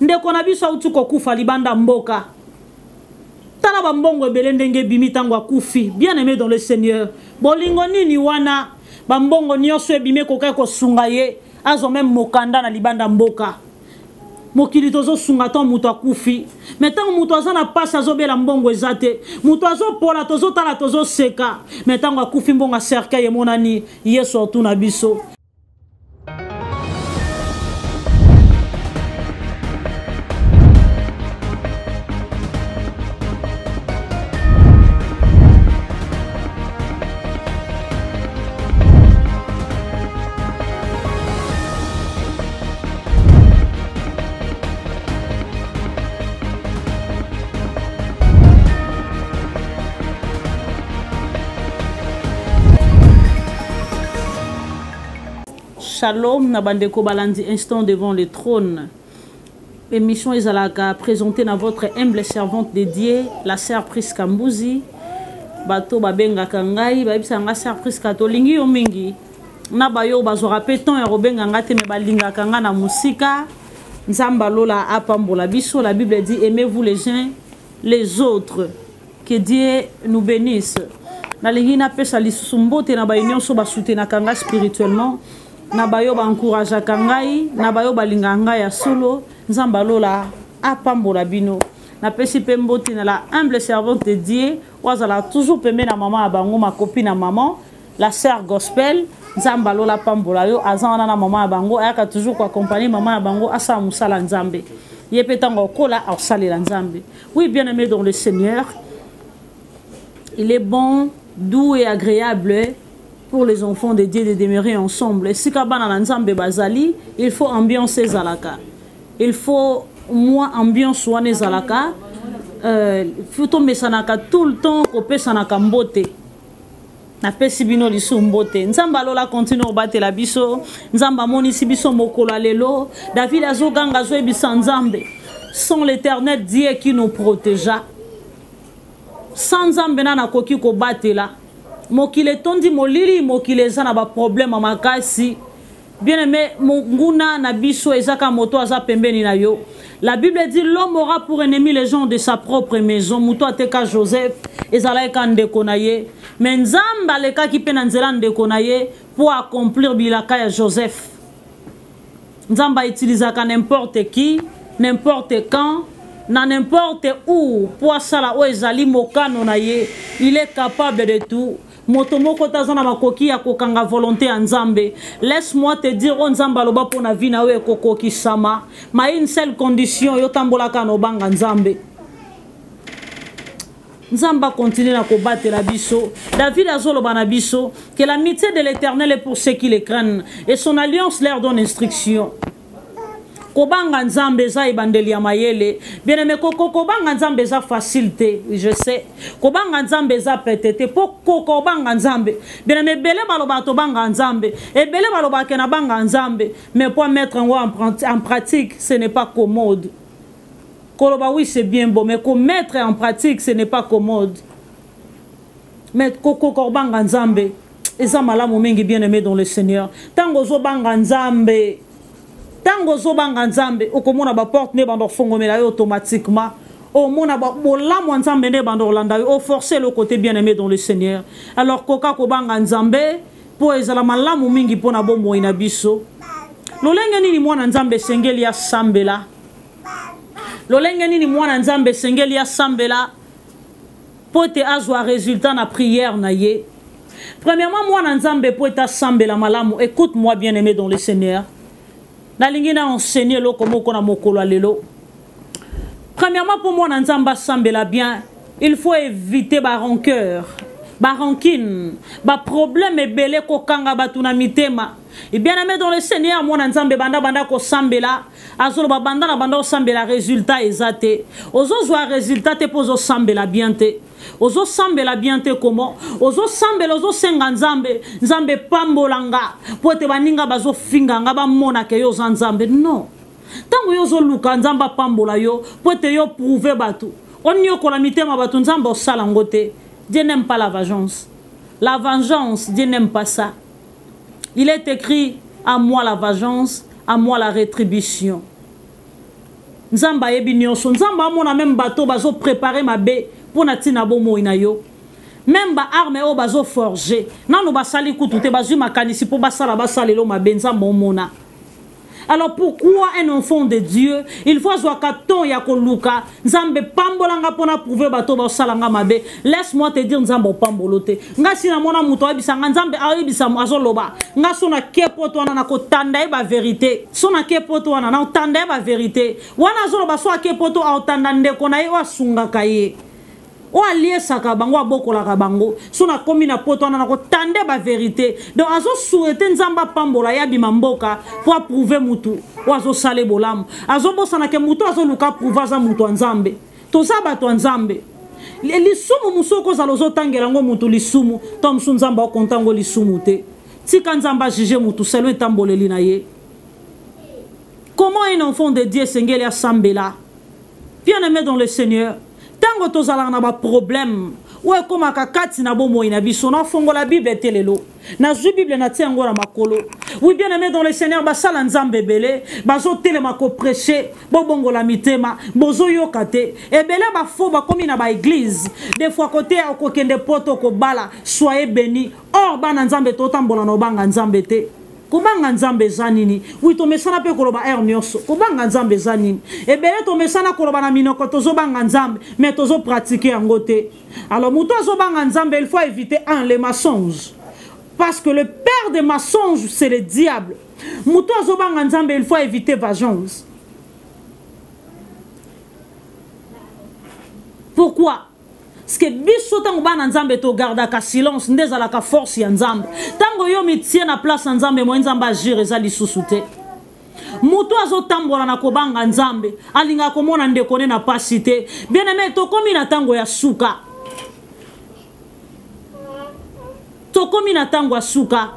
ndeko na biso auti kokufa libanda mboka tala bambongo ebele ndenge bimi ntango akufi. Bien aimé dans le Seigneur, bolingo nini wana bambongo nyonso ebimi kokai kosunga ye azo même mokanda na libanda mboka mokili tozo sunga to muto akufi. Mais tango muto aza na pasi azobela mbongo eza te, muto azopola tozotala tozoseka. Mais tango akufi mbongo cercueil emonani Yesu otuna biso. Shalom, Nabandeko Balandi, instant devant le trône. Émission Ezalaka, présentée dans votre humble servante dédiée, la sœur Priska Mbuzi. Bato Babenga Kangai, Babisanga sœur Priska Tolingi Omingi. Nabayo Bazora Péton et Robenga Ngate Mebalinga Kanga na Musika. Nzambalola Apambola Biso, la Bible dit aimez-vous les uns les autres. Que Dieu nous bénisse. Nalingi na pesa lisumbote na bayinyon so basutena Kanga spirituellement. Nabayo ba encourage kangai, nabayo balinga ngai ya solo, nzambalola apambola bino. Na pesi pemboti na la humble servante de Dieu, wazala toujours pembe na maman abango ma copine na maman, la sœur gospel, nzambalola pambola yo azana na maman abango, ayaka toujours ko accompagner maman abango asa musala nzambe. Yepetango kola asalela nzambe. Oui, bien-aimé dans le Seigneur, il est bon, doux et agréable pour les enfants de Dieu de demeurer ensemble. Et si kabana nzambe bazali, il faut ambiance zalaka. Il faut moi ambiance wane zalaka. Faut tomber sanaka tout le temps kopé sanaka mbote. Na pesi bino lisu mbote. Nzamba lola continue au bate la biso. Nzamba moni si biso mokolo lelo. David azoganga zo ebisa nzambe. Sans l'Éternel Dieu qui nous protégea. Sans nzambe na koki ko bate la. Mokile tondi molili mokile zana ba problème makasi. Bien aimé munguna na biso ezaka moto aza pembeni na yo. La Bible dit l'homme aura pour ennemi les gens de sa propre maison. Muto ateka Joseph ezala ndeko na ye. Mais nzamba leka ki pe na nzela ndeko na ye pour accomplir bilaka ya Joseph. Nzamba utilisaka n'importe qui, n'importe quand, na n'importe où pour sala o ezali mokano na ye. Il est capable de tout. Motomoko tazana makoki ya kokanga volonté ya nzambe. Laisse-moi te dire on nzamba loba pona vi na we kokoki sama. Ma une seule condition yo tambolaka no banga nzambe. Nzamba continue na kobattre la biso. David azoloba na biso que l'amitié de l'Éternel est pour ceux qui le craignent et son alliance leur donne instruction. Kobanga nzambe za ibandeli ya mayele. Bien aimé kobanga nzambe za facilité, je sais. Kobanga nzambe za petete po kobanga nzambe. Bien aimé bele baloba to banga nzambe et bele baloba ke na banga nzambe, mais pour mettre en pratique, ce n'est pas commode. Koloba oui, c'est bien beau, mais pour mettre en pratique, ce n'est pas commode. Mais kobanga nzambe, eza malamu mingi bien aimé dans le Seigneur. Tango zo banga nzambe tango zobanga nzambe okomona ba porte ne bando fongomela yo automatiquement o mona ba bolamu nzambe ne bando landa yo forcer le côté bien-aimé dans le Seigneur. Alors koka ko banga nzambe po ezala malamu mingi pona bombo ina biso. Lolenge nini mwana nzambe sengeli ya sambela. Lolenge nini mwana nzambe sengeli ya sambela po te azwa résultat na prière na ye. Premièrement mwana nzambe po ta sambela malamu. Écoute-moi bien-aimé dans le Seigneur. Nalingi na enseigner lo komo kona mokolo lelo. Premièrement pour moi nzamba sambela bien, il faut éviter ba rancœur, ba rancune, ba problème ebele ko kanga batuna mitema. Et bien aimé dans le Seigneur, moi nzambe banda ko sambela, azolo ba banda na banda sambela résultat ezate. Ozo zwa résultat te pozo sambela bien te. Ozo sambela bien te comment? Ozo sambela ozo senga nzambe, nzambe pambolanga, po te baninga bazo finga nga ba mona ke yo nzambe. Non. Tango yo zo luka nzamba pambola yo, po te yo prouver batu. On yo ko la mitema batu nzamba osala ngote. Dieu n'aime pas la vengeance. La vengeance, Dieu n'aime pas ça. Il est écrit à moi la vengeance, à moi la rétribution. nzamba yebi nyonso nzamba amona même bateau bazo préparer mabe pour na tina bomo ina yo même ba arme o bazo forger nanu basali kutu te bazui makanisi pour basala basalelo mabe nzamba omona. Alors pourquoi un enfant de Dieu, il faut avoir katon ya koluka, nzambe pambolanga pona prouver bato ba salanga mabe. Laisse-moi te dire nzambe pambolote. Nga sina mona muto ebisanga nzambe ayebisa azoloba. Nga sona kepoto wana na kotanda ba vérité. Sona kepoto wana na tanda ba vérité. Wana azoloba so kepoto aotanda ndeko na ye wa sunga kaye. O allié saka bango abokola ka bango sona komi na poto na ko tande ba vérité donc azo souhaiter nzamba pambola ya bimamboka pour prouver mutu o azo sale bolamu azo bosana ke mutu azo luka prouver za mutu nzambe to saba to nzambe lisumu musoko za lozo tangela ngo mutu lisumu to msu nzamba o kontango lisumu te tika nzamba juger mutu selo etamboleli na ye. Comment un enfant de Dieu sengeli asambela bien-aimé dans le Seigneur. Tango tozala na ba problème ou comme akakati na bomo ina biso na fongo la Bible telelo na zu Bible na tiango na makolo. Oui bien aimé dans le Seigneur ba sala nzambe belé bazo telema ko prêcher bobongo la mitema bozo yokate ebele ba fo ba komi na ba église des fois côté akokende poto ko bala soyez bénis or bana nzambe totambola no banga nzambe te. Kubanga nzambe zanini oui to mesana pe koloba ernioso kubanga nzambe zanini ebele to mesana koloba na minoko tozo banga nzambe mais tozo pratiquer yango te. Alors muto zo banga nzambe il faut éviter les mensonges parce que le père des mensonges c'est le diable. Muto zo banga nzambe il faut éviter vengeance. Pourquoi? Parce que biso tango bana nzambe to garda ka silence ndeza la ka force ya nzambe tango yo mitie na place nzambe mo nzamba agir eza lisusu te. Mutu azo tambola na kobanga nzambe alinga komona ndeko ne na pasite bien aimé to komi na tango ya suka to komi na tango ya suka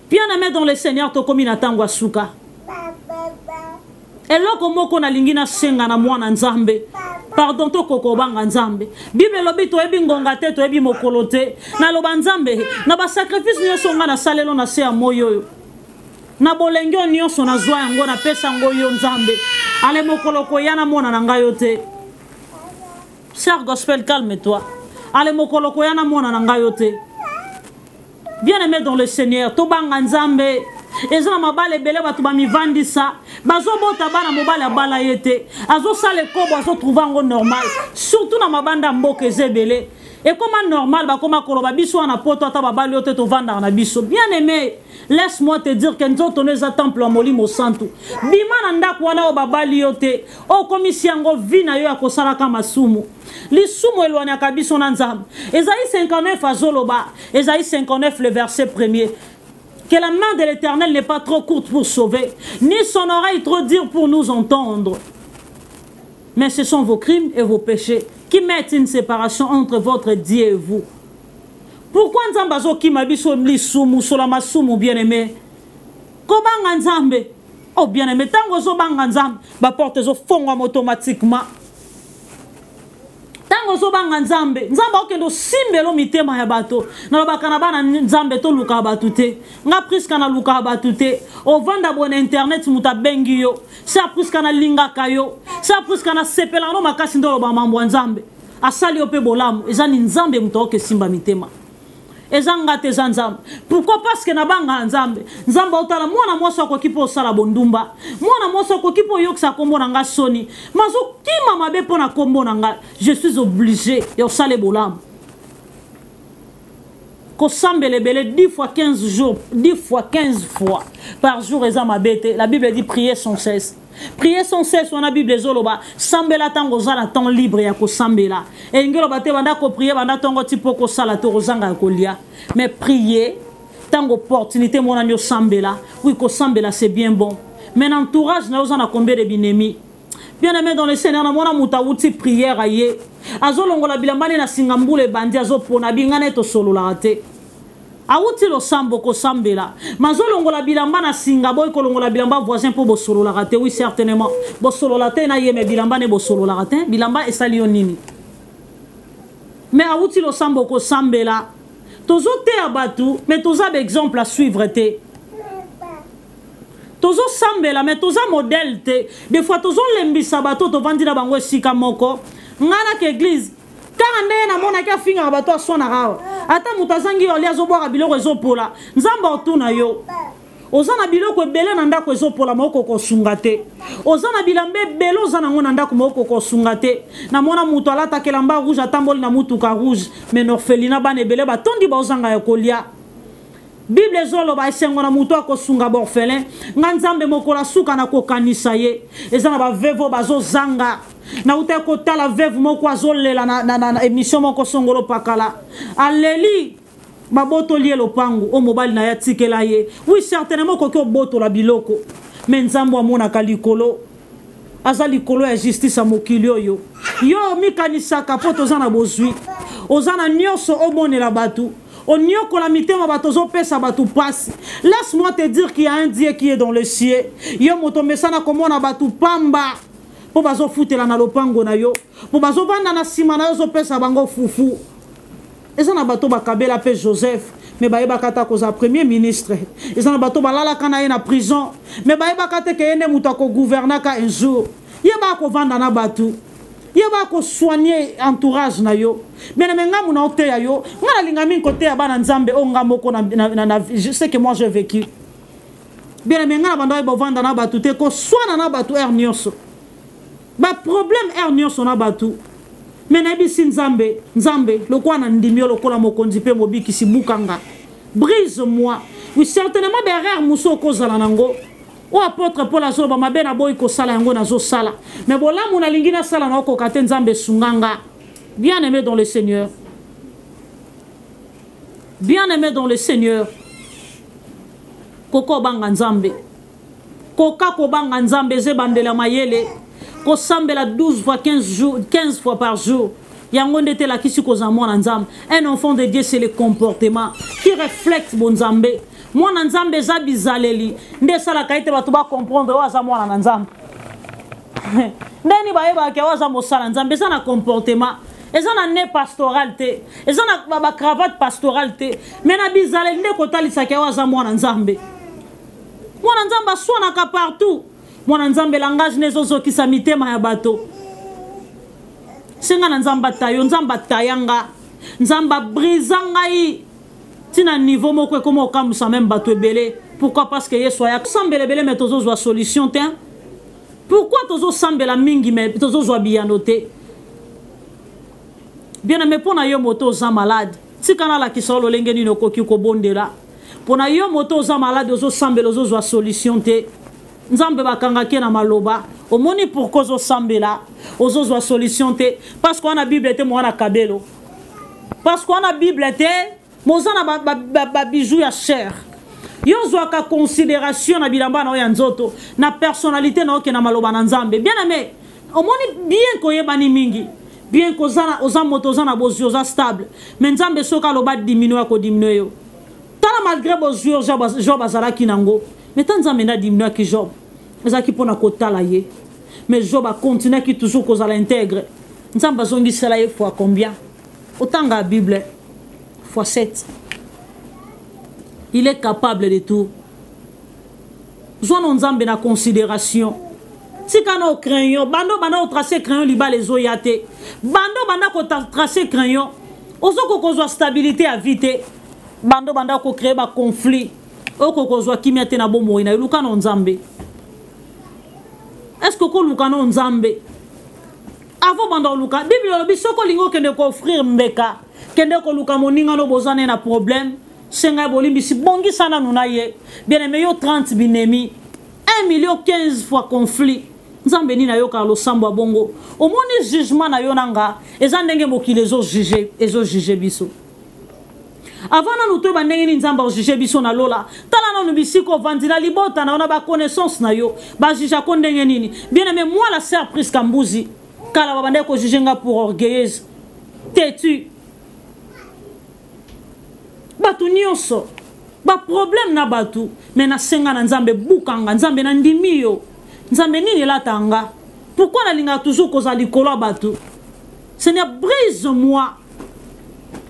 bien aimé dans le Seigneur to komi na tango ya suka. Eloko moko na lingina senga na mwana nzambe pardon to kokobanga nzambe Bible lobi to ebi ngonga te to ebi mokolote na loba nzambe na ba sacrifice nyonso nga na salelo na se ya moyo na bolengyo nyonso na zwa yango na pesa ngoyo nzambe ale mokoloko yana mona na ngayo te. Sœur gospel calme-toi ale mokoloko yana mona na ngayo te. Bien-aimé dans le Seigneur to banga nzambe ezana mabale belé batu ba mivandisa bazo bota bana mobale abala yete azo sale kobo azo trouver ngo normal surtout na mabanda mboka ezebele et comment normal ba koma koloba biso na poto ata babali yote to vanda na biso. Bien-aimé, laisse-moi te dire que nzoto neza temple wa molimo santu bima na ndako wana o babali yote o komisi yango vina yo akosala ka masumu lisumu elwanya kabiso na nzambe. Esaïe 59 azoloba Esaïe 59 le verset 1er que la main de l'Éternel n'est pas trop courte pour sauver, ni son oreille trop dure pour nous entendre. Mais ce sont vos crimes et vos péchés qui mettent une séparation entre votre Dieu et vous. Pourquoi Nzambazo qui m'abisso lisumu solama sumu bien-aimé? Kobanga Nzambe. Oh bien-aimé, tango zo banga Nzambe, ba porte zo fongwa automatiquement. Tango zo banga Nzambe, Nzambe okendo simbelo mitema ya bato. Na bakana bana Nzambe to luka batu te. Nga priska na luka batu te. O vanda bon internet muta bengi yo. Sa priska na linga kayo. Sa priska na sepela no makasi ndolo ba mambo Nzambe. Asali ope bolamu, ezani Nzambe muta oke simba mitema. Ezanga te Nzambe. Pourquoi? Parce que na banga Nzambe. Nzambe otala mwana mwasa ko kipo sala bondumba. Mwana mwasa ko kipo yoksa kombo na nga soni. Mazo kima mabe pona kombo na nga. Je suis obligé yo sale bolam. Ko sambele belé 10 fois 15 jours, 10 fois 15 fois par jour ezama bete. La Bible dit prier sans cesse. Prier sans cesse, on a Bible zoloba. Sambela tango zala temps libre ya ko sambela. Et ngelo bate banda ko prier banda tango tipo ko sala to rozanga ko lia. Mais prier tango opportunité mon anyo sambela. Oui ko sambela c'est bien bon. Mais l'entourage na ozana combien de binemi. Bien-aimé dans le Seigneur na mona muta wuti prière aye. Azolongola bilambane na singambule bandi azopona bingane to solo la rate. Awuti lo sambo ko sambela mazolongola bilamba na singa boy ko longola bilamba voisin pour bosolo la rate. Oui certainement bosolo la te na yeme bilamba ne bosolo la rate bilamba esali nini. Mais awuti lo sambo ko sambela tozo te abatu mais toza exemple à suivre te tozo sambela mais toza modèle te des fois tozo lembisa bato to vandira bango esika moko ngana ke église car ndé na mona ka finga bato asona rawa ata mutazangi oli azobwaka biloko ezopola nzamba otuna yo ozana biloko ebele na ndako ezopola moko kosunga te ozana bilambe ebele ozana ngo na ndako moko kosunga te na mona mutu alata kelamba rouge atamboli na mutuka rouge mais orphelinat bana ebele batondi baozanga ya kolia Bible ezoloba esengo na mutu akosunga borphelin nga nzambe mokola suka na kokanisa ye eza na bavevo bazozanga na uta kotala veve moko azolela na émission moko songolo pakala aleli babotoli lopangu o mobali na ya tikela ye oui certainement koki obotola biloko mais nzambe amonaka likolo aza likolo ya justice a mokili oyo yo mikanisaka po toza na bozwi oza na nyonso omonela batu onyokola mitema bato zopesa batu pasi. Laisse-moi te dire qu'il y a un Dieu qui est dans le ciel. Yo moto mesana komona batu pamba po bazo futela na lopango na yo po bazo vanda na sima na yo zopesa bango fufu. Eza na bato bakabela pe Joseph mais baye bakata koza premier ministre. Eza na bato balala kana ye na prison mais baye bakate ke ene muta ko gouvernaka un jour. Ye ba ko vanda na batu. Ye ba ko soigner entourage na yo. Mais nga muna oteya yo, nga linga min côté ya bana nzambe o nga moko na je sais que moi j'ai vécu. Bien mais nga banda ba vanda na batu te ko soana na batu ernioso. Ba problème ernioso na batu. Mais na bisi nzambe lokwa na ndimio lokola mokonzi pe mobiki sibukanga. Brise-moi. Oui certainement derrière muso kozala nango. O apôtre Paul azoba mabena boy ko sala yango nazo sala. Mais bolamu na lingina sala na ko kate nzambe sunganga. Bien-aimé dans le Seigneur. Bien-aimé dans le Seigneur. Koko banga nzambe. Koka ko banga nzambe ze bandela mayele. Ko sambela 12 fois 15 fois par jour. Yango ndete la kisi ko zamona nzambe. Un enfant de Dieu c'est le comportement qui reflète bon nzambe. Mwana nzambe za bizaleli. Nde sala kaite batu ba comprendre wa za mwana nzambe. Ndeni baeba ke wa za mosala nzambe za na comportement. Ils ont un nez pastoral, ils ont une cravate pastorale, mais na bizale nde kotali sakewa za mwana nzambe. Mwana nzambe aswana ka partout. Mwana nzambe langage nezozo kisa mitema ya bato. Senga na nzamba tayo, nzamba tayanga, nzamba brisanga yi. Tina niveau moko komo okamusa même bato ebele. Pourquoi? Parce que yeso ya sambele bele mais tozo zwa solution te. Pourquoi tozo sambela mingi mais tozo zwa biyanote? Bien aimé pona yo moto za malade tikana la kisolo lenge ni nokoki ko bondela pona yo moto za malade ozo sambela ozo zwa solution te nzambe bakanga ke na maloba omoni pourquoi ozo sambela ozo zwa solution te parce qu'on a bible te mwana kabelo parce qu'on a bible te mozana ba bijou ya cher yo zwa ka considération na bilamba na ya nzoto na personnalité na oke na maloba na nzambe bien aimé omoni bien ko yebani mingi. Bien que oza moto oza na bozio oza stable mais nzambe soka loba diminuer ko diminuer yo tala malgré bozio Job azalaki nango mais tant nzambe na diminuer ki Job ezaki pona kotala ye mais Job a continué ki toujours kozala intègre nzambe azongi sala ye fois combien autant la Bible fois 7 il est capable de tout zwa nzambe na considération. Si quand on crayon, bando banda tracer crayon liba les oyate. Bando banda ko tracer crayon. Ozo ko kozwa stabilité à vite. Bando banda ko créer ba conflit. Oko kozwa kimiate na bomo ina luka no nzambe. Est-ce que ko luka no nzambe? Avant banda luka, Bible lobi soko lingo kende ko offrir mbeka. Kende ko luka moninga no bozane na problème. Senga bolimbi si bongi sana nunaye. Bien aimé yo 30 binemi. 1 million 15 fois conflit. Nzambe ni na yo ka lo sambo bongo. Omoni jugement na yo nanga, eza ndenge mokili ezo juger biso. Avant na nuto ba ndenge ni nzamba o juger biso na lola. Tala na nubisiko vandila libota na ona ba connaissance na yo. Ba juger ko ndenge nini. Bien aimé moi la sœur Priska Mbuzi. Kala ba bande ko juger nga pour orgueilleuse. Têtu. Batu nyonso. Ba problème na batu. Mais na senga na nzambe bukanga nzambe na ndimi yo. Nzambe nini la tanga? Pourquoi la linga toujours koza likolo batu? Seigneur, brise-moi.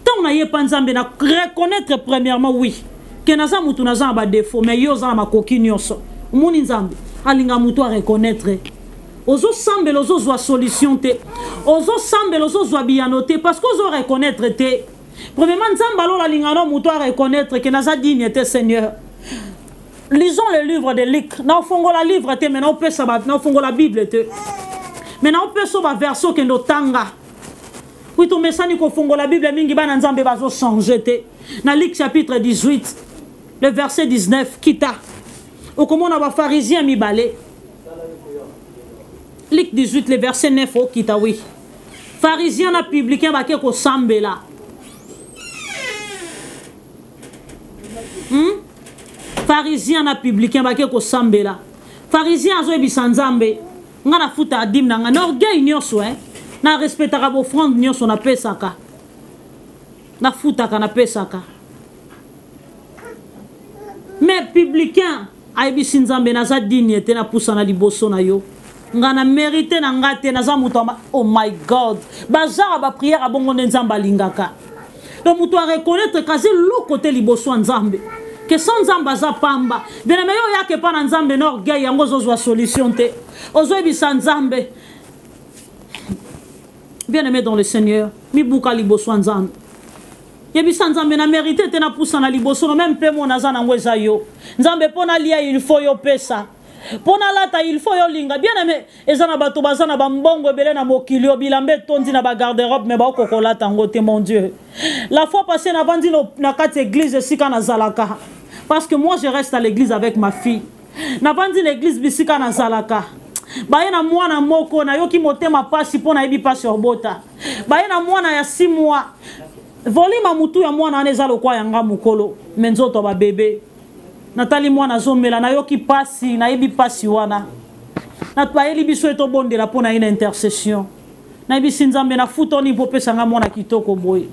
Tant na yepa nzambe na reconnaître premièrement oui que naza mutu naza ba défaut mais yo za ma koki nyonso. Moni nzambe alinga mutu a reconnaître ozo sambe lozo zwa solution te ozo sambe lozo zwa biyano te parce que ozo reconnaître te premièrement nzambe alo alinga no mutu a reconnaître que naza digne te Seigneur. Lisons le livre de Luc. Na fongo la livre te mais na opesa ba na fongo la Bible te mais na opesa ba verso ke ndo tanga oui to mesani ko fongo la Bible mingi bana nzambe bazo changer te na Luc chapitre 18 le verset 19 kita okomona ba pharisien mibale Luc 18 le verset 9 o kita oui pharisien na publicain ba ke ko sambela pharisien na publicain ba ke ko sambela pharisien azo ebisa nzambe nga na futa adim na nga na orgueil nyonso na respectaka bo offrande nyonso na pesaka na futaka na pesaka mais publicain ayebisi nzambe naza digne te na pusa na liboso na yo nga na mérité na nga te naza mutu oh my god bazara ba prière abongo nde nzambe alingaka donc mutu a reconnaître kazi loko te liboso ya nzambe que sans nzambe aza pamba bien mais yo yake pa na nzambe na orgueil yango ozozwa solution te ozoyebisa nzambe bien aimé dans le Seigneur mibuka liboso ya nzambe yebisa nzambe na mérité te na pusa na liboso no même pe mo naza nango eza yo nzambe pona lia il faut yo pesa pona lata il faut yo linga bien aimé eza na bato baza na bambongo ebele na mokili yo bilambe tondi na ba garde-robe mais ba okokolata yango te mon Dieu la fois passée na vandi na kati église sika na zalaka parce que moi je reste à l'église avec ma fille na vandi l'église bisika na zalaka baye na mwana moko na yoki motema pasi pona yebi pasi obota baye na mwana ya 6 mois volima mutu ya mwana aneza lokwa yanga mukolo menzoto ba bébé natali mwana zomela na yoki pasi na yebi pasi wana na bayeli biso eto bondela pona ina intercession na yebi sinzambe na futoni popesa nga mwana kitoko boye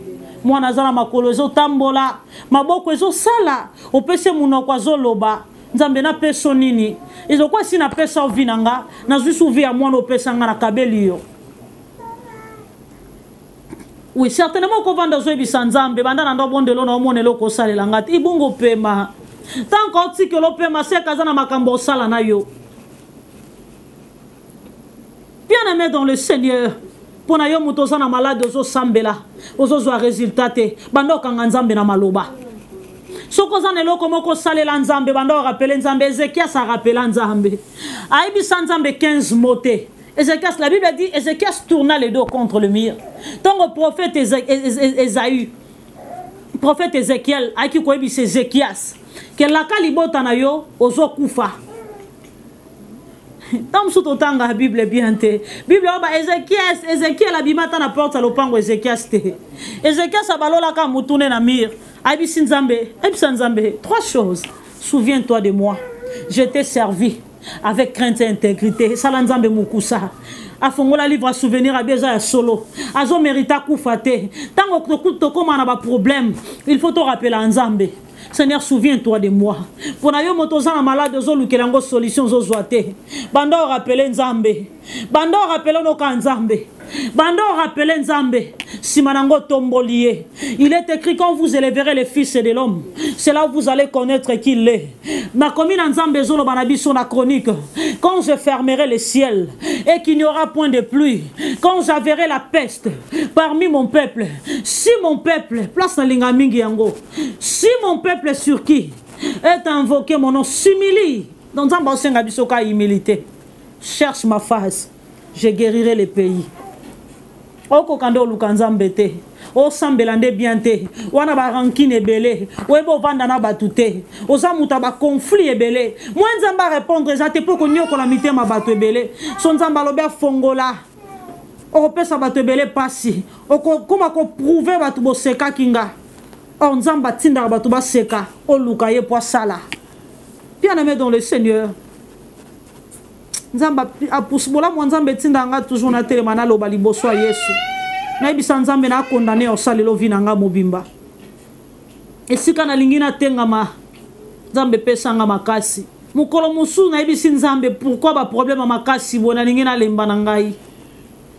mwana zana makolo ezo tambola maboko ezo sala opese munoko azoloba nzambe na peso nini ezokwa si na pesa ovinanga na zusu vi ya mwana opesa nga na kabeli yo oui certainement ko vanda zo ebisa nzambe banda na ndo bondelo na omonelo ko salela ngati ibongo pema tant que otikelo pema se kaza na makambo sala na yo bien aimé dans le Seigneur pona yo muto za na malade ozo sambela ozo zo résultat te bando kanga nzambe na maloba soko za neloko moko salela nzambe bando rappeler nzambe Ézéchias a rappelé nzambe aibisa nzambe 15 mots. Ézéchias, la Bible dit Ézéchias tourna les dos contre le mur. Tant que prophète Ésaü, prophète Ézéchiel, aiki ko ebisa Ézéchias que la kalibota na yo ozo kufa. Tam suto tanga Bible bien te. Bible oba Ézéchiel abimata na porte lopango Ézéchias te. Ézéchias abalola ka mutune na mur. Abisi nzambe, trois choses. Souviens-toi de moi. Je t'ai servi avec crainte et intégrité. Salanzambe mukusa. Afongola livre à souvenir à Béza solo. Azo mérita koufate. Tant que tu as un problème, il faut te rappeler à Nzambe. Seigneur, souviens-toi de moi. Pour na yo motozana malade zolu kelango solution zo zoate. Bando rappeler Nzambe. Bando rappeler no ka Nzambe. Bando rappeler Nzambe. Simanango tombolié. Il est écrit quand vous élèverez les fils de l'homme, c'est là où vous allez connaître qui il est. Ma commune Nzambe zolo banabi sur la chronique. Quand je fermerai les ciels et qu'il n'y aura point de pluie, quand j'averrai la peste parmi mon peuple, si mon peuple, place na linga mingi yango, si mon peuple sur qui est invoqué mon nom s'humilie, dans un bassin abisoka humilité, cherche ma face, je guérirai les pays. Oko kando lukanzambe te o sambelande bien te wana ba rankine belé webo vanda na batute oza muta ba conflit ebele moi nzamba répondre za te poko nyoko la mitema batu ebele son nzamba lobe fongola o pesa batu ebele pasi o koma ko prouver batu bo seka kinga o nzamba tinda batu ba seka o luka ye po sala bien aimé dans le Seigneur nzamba apusbola mo nzambe tinda nga toujours na telema na loba liboso Yesu na ibisa nzambe na condamné o salelo vinanga mobimba esika na lingina tengama nzambe pesa nga makasi mukolo musu na ibisi nzambe pourquoi ba problème makasi bona lingina lemba na ngai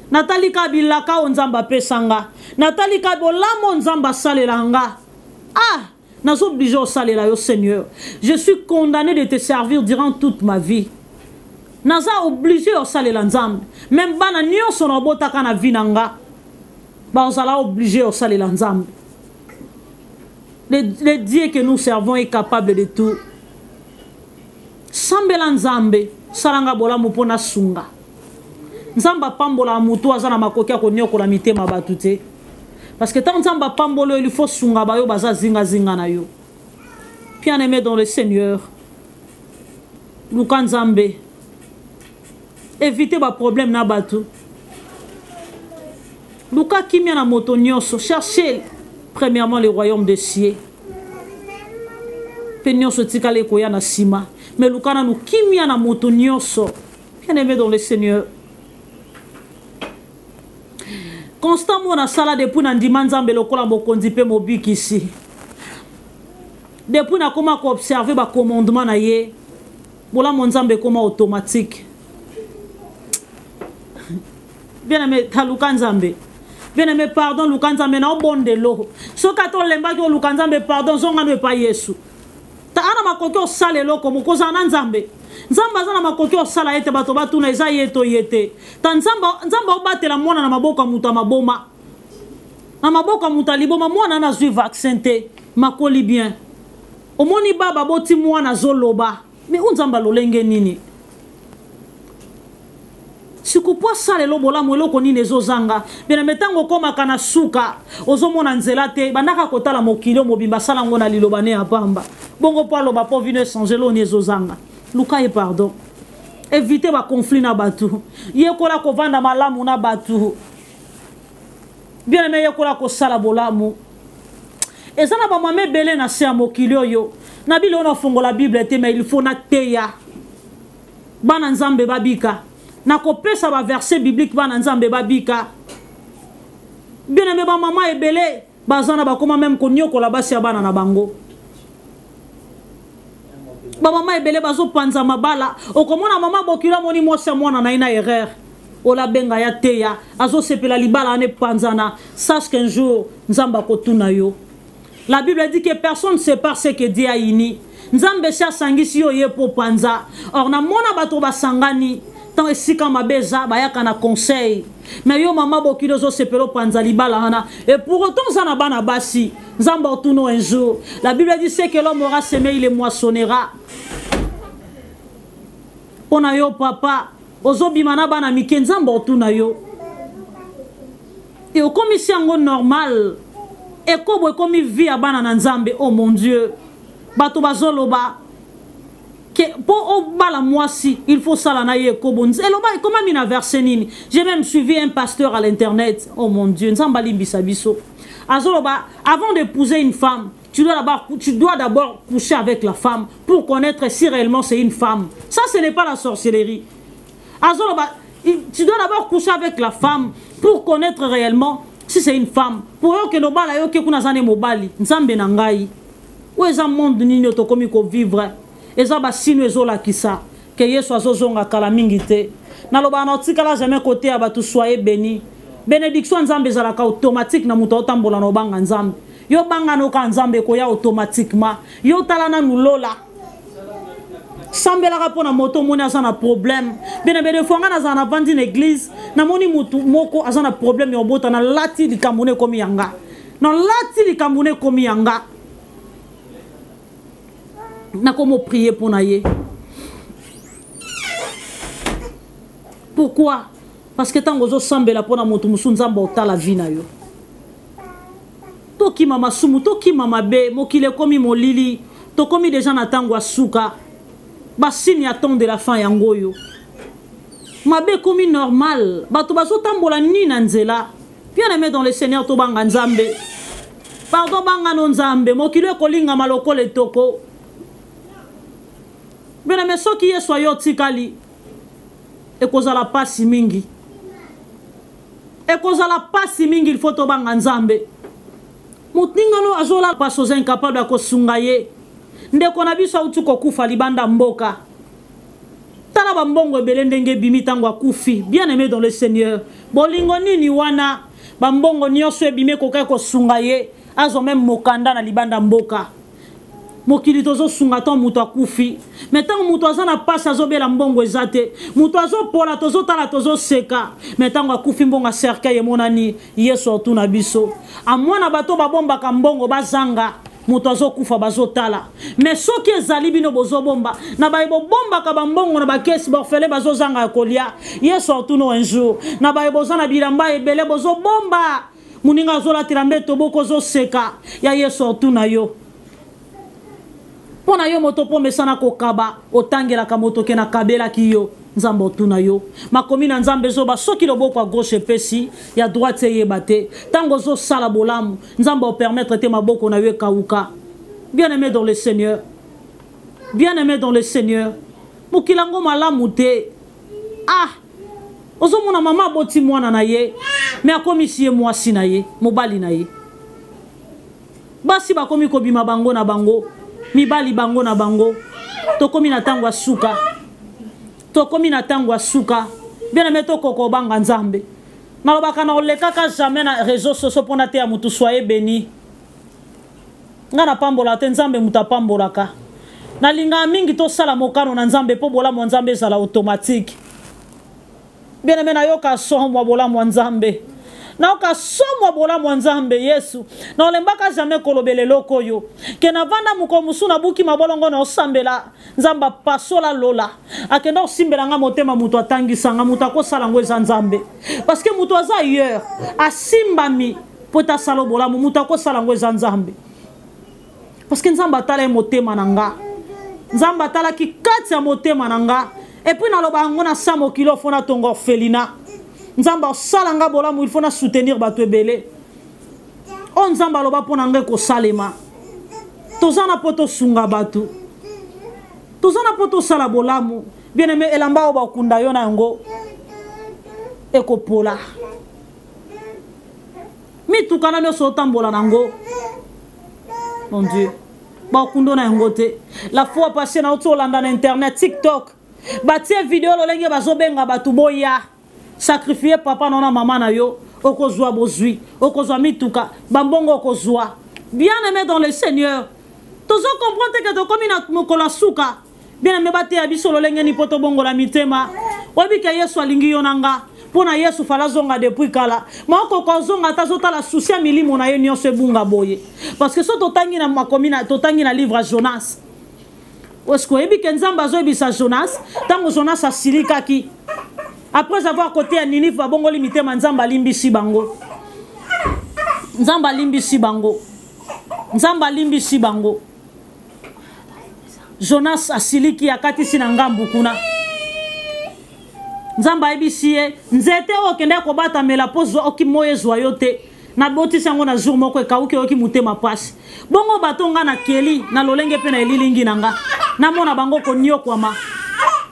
Natali Kabilaka o nzamba pesa nga Natali Kabolamo nzamba salela nga ah Nous obligé au salaire là, Seigneur. Je suis condamné de te servir durant toute ma vie. Nous obligé au salaire là, Nzambe. Même bana nyo sono bota kana vinanga. Ba osala obligé au salaire là, Nzambe. Le Dieu que nous servons est capable de tout. Sambela Nzambe, salanga bola mupona sunga. Nzamba pambola mutu azana makoki ya konyokola mitema batu te. Parce que tant Nzamba pambolo il faut sunga bayo baza zinga zinga na yo. Bien aimé dans le Seigneur. Luka Nzambe. Évitez ba problème na batu. Luka kimia na moto nyoso, cherchez premièrement le royaume des cieux. Penyoso tikale koya na sima. Mais Lukana nous kimia na moto nyoso. Bien aimé dans le Seigneur. Constamment na sala depuis na ndima Nzambe lokola mokonzi pe mobiki ici. Depuis na koma ko observer ba commandement na ye. Bola mon Nzambe koma automatique. Bien aimé ta Luka Nzambe. Bien aimé pardon Luka Nzambe na obonde lo. So kato lemba ki Luka Nzambe pardon zonga no pa Yesu. Ta ana makoki osala eloko mokoza na Nzambe. Nzamba azana makoki osala ete bato batuna eza yeto yete. Ta Nzamba obatela mwana na maboko muta maboma. Na maboko muta liboma mwana na zui vaccin te. Makoli bien. Omoni baba boti mwana zoloba. Mais Nzamba lolenge nini? Sikupo sale lo bola mweloko nini ezozanga. Bena metango koma kana suka. Ozomona nzela te. Bandaka kotala mokilo mobimba sala ngona liloba ne apamba. Bongo palo ba po vino changer lo nezozanga. Luka et pardon. Évitez ba conflit na batu. Yekola ko vanda malamu na batu. Bien aimé yekola ko sala bolamu. Ezana ba mame belé na se mokilo yo. Na bile ona fongola Bible te mais il faut na teya. Bana Nzambe babika. Na kopesa ba verset biblique bana Nzambe babika. Bien aimé ba mama ebele bazana ba koma même konyokola basi ya bana na bango. Ba mama ebele bazo panza mabala okomona mama bokila moni mwasi mwana na ina erreur ola benga ya teya azo sepela libala ane panzana sache qu'un jour Nzamba kotuna yo. La Bible dit que personne ne sait pas ce que Dieu a uni. Nzambe sia sangisi yo ye po panza. Or na mona bato basangani tant esika mabeza bayaka na conseil. Mais yo mama bokilo zo sepelo panza libala hana et pour autant ça na bana basi Nzamba otuno un jour. La Bible dit c'est que l'homme aura semé il moissonnera. Pona yo papa ozobimana bana mike Nzamba otuna yo. Et au commission normal et comme komi vie a bana na Nzambe oh mon Dieu. Bato bazoloba pour bala mwasi il faut ça la naie kobonzi eloba comment mina verset nini. J'ai même suivi un pasteur à l'internet. Oh mon Dieu Nzamba limbisa biso. Azoloba avant d'épouser une femme tu dois d'abord coucher avec la femme pour connaître si réellement c'est une femme. Ça ce n'est pas la sorcellerie. Azoloba tu dois d'abord coucher avec la femme pour connaître réellement si c'est une femme. Pour yo que no bala yo ke kuna zane mobali Nzambe na ngai. Ou eza monde nini to komi ko vivre. Eza ba sino ezola kisa que Yesu azozonga kala mingi te. Na loba na tikala jamais côté ya batu soyez bénis. Bénédiction Nzambe zalaka automatique na muto otambola no banga Nzambe. Yo banga no ka Nzambe ko ya automatiquement. Yo talana nulola. Sambela rapona moto moni azana problème. Bena bede fonga na zana vandi na église. Na moni mutu moko azana problème yo bota na lati likamune komi yanga. Na lati likamune komi yanga. Na comment prier pour naye. Pourquoi? Parce que tant que sambela pona moto musu Nzamba otala vie na yo. Toki mama sumu, toki mama be, mokile komi molili, to komi déjà na tango asuka. Basini attend de la fin yango yo. Mabe komi normal, bato bazo tambola ni na nzela. Bien aimé dans le Seigneur to banga Nzambe. Pardon banga no Nzambe, mokile kolinga maloko le toko. Bien aimé soki ye soyo tikali. E kozala pasi mingi. E kozala pasi mingi il faut to banga Nzambe. Mutingano azola pasoza incapable ko sungaye. Ndeko na biso utuko kufa libanda mboka. Tala ba mbongo ebele ndenge bimi tango akufi. Bien aimé dans le Seigneur. Bolingo nini wana ba mbongo nyonso ebime koka ko sungaye. Azo même mokanda na libanda mboka. mokili tozo sunga ton muto akufi mais tant muto azana passe azobela mbongo ezate muto azopola tozo tala tozo seka mais tant akufi mbongo cercueil monani yesu otuna biso amwana bato babombaka mbongo bazanga muto azokufa bazotala mais soki ezali bino bozobomba na bayebo bombaka bambongo na bakesi borfele bazozanga kolia yesu otuna un jour na bayebo zana bilamba ebele bozobomba muninga azolatira mbeto boko zoseka ya yesu otuna yo pona yo moto po mesana kokaba otangelaka moto ke na kabela ki yo nzambe otuna yo makomi na nzambe zoba soki loboko a gauche epesi ya droite eyeba te tango zo sala bolamu nzambe opermettre te maboko na yo ekauka. Bien aimé dans le Seigneur, bien aimé dans le Seigneur, mokilango malamu te ah ozomona mama boti mwana na ye me akomi siye mwasi na ye mobali na ye basi bakomi kobima bango na bango mibali bango na bango tokomi na tango asuka bien aimé tokoko banga nzambe nalobaka na olekaka jamais na réseaux sociaux pona te ya mutu soyez béni nga na pambola te nzambe mutu apambolaka nalinga mingi tosala mokano na nzambe po bolamu nzambe ezala automatique. Bien aimé na yoka somwa bolamu nzambe na yoka somwa bolamu nzambe yesu na olembaka jamais kolobele loko yo ke na vanda muko musu na buki mabolongo na osambela nzamba pasola lola akenda osimbela nga motema mutu atangisanga mutu akosala ngo eza nzambe parce que mutu aza ailleurs asimbami po tasala bolamu mutu akosala ngo eza nzambe parce que nzamba atala motema na nga nzamba atala ki kati ya motema na nga et puis naloba ngona sa mokilo fona tongo orphelina nzamba osala nga bolamu il faut na soutenir bato ebele on nzamba loba pona nga ko salema tozana poto sunga bato tozana poto sala bolamu bien aimé elamba oba kunda yo na yango ekopola mitukana no so tambola nango mon Dieu ba kundo na yango te la fois passée na otolanda na internet TikTok batie vidéo lolenge bazobenga batu boya sacrifier papa nona mama na yo okozwa bozui okozwa mituka bambongo okozwa. Bien aimé dans le Seigneur tozo comprendre que to komi na mokola suka bien aimé batie abiso lolenge ni poto bongo la mitema obi ke yesu alingi yonanga pona yesu fala zonga depuis kala moko ko zonga tazota la souci ya milimo na ye nyonso ebunga boye parce que so totangi na makomi na totangi na livre Jonas est-ce que ebi kenzamba zo ebisa Jonas tango Jonas asilikaki après avoir côté à Ninive babongo limité nzamba limbisi bango nzamba limbisi bango Jonas asiliki akati sina ngambu kuna nzamba ebisiye nzete okende ko bata mela pozo okimoye zoyote na boti sango na jour moko ekauke oki mutema pasi bongo batonga na keli na lolenge pe na elilingi nanga na mona bango ko nyokwama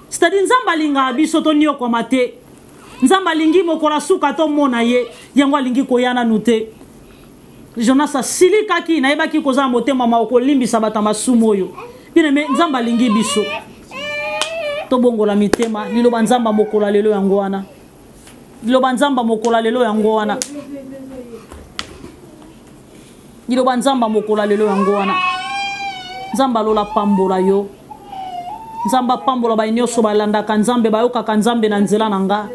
c'est-à-dire nzamba linga biso to nyokwama te nzamba lingi mokola suka to mona ye yango lingi ko yana nute Jonas asilika ki na yebaki koza motema ma okolimbisa batama sumoyo bien mais nzamba lingi biso to bongo la mitema liloba nzamba mokola lelo yango wana liloba nzamba mokola lelo yango wana liloba nzamba mokola lelo yango wana nzamba lola pambola yo nzamba pambola ba nyonso balandaka nzambe bayoka ka nzambe na nzela nanga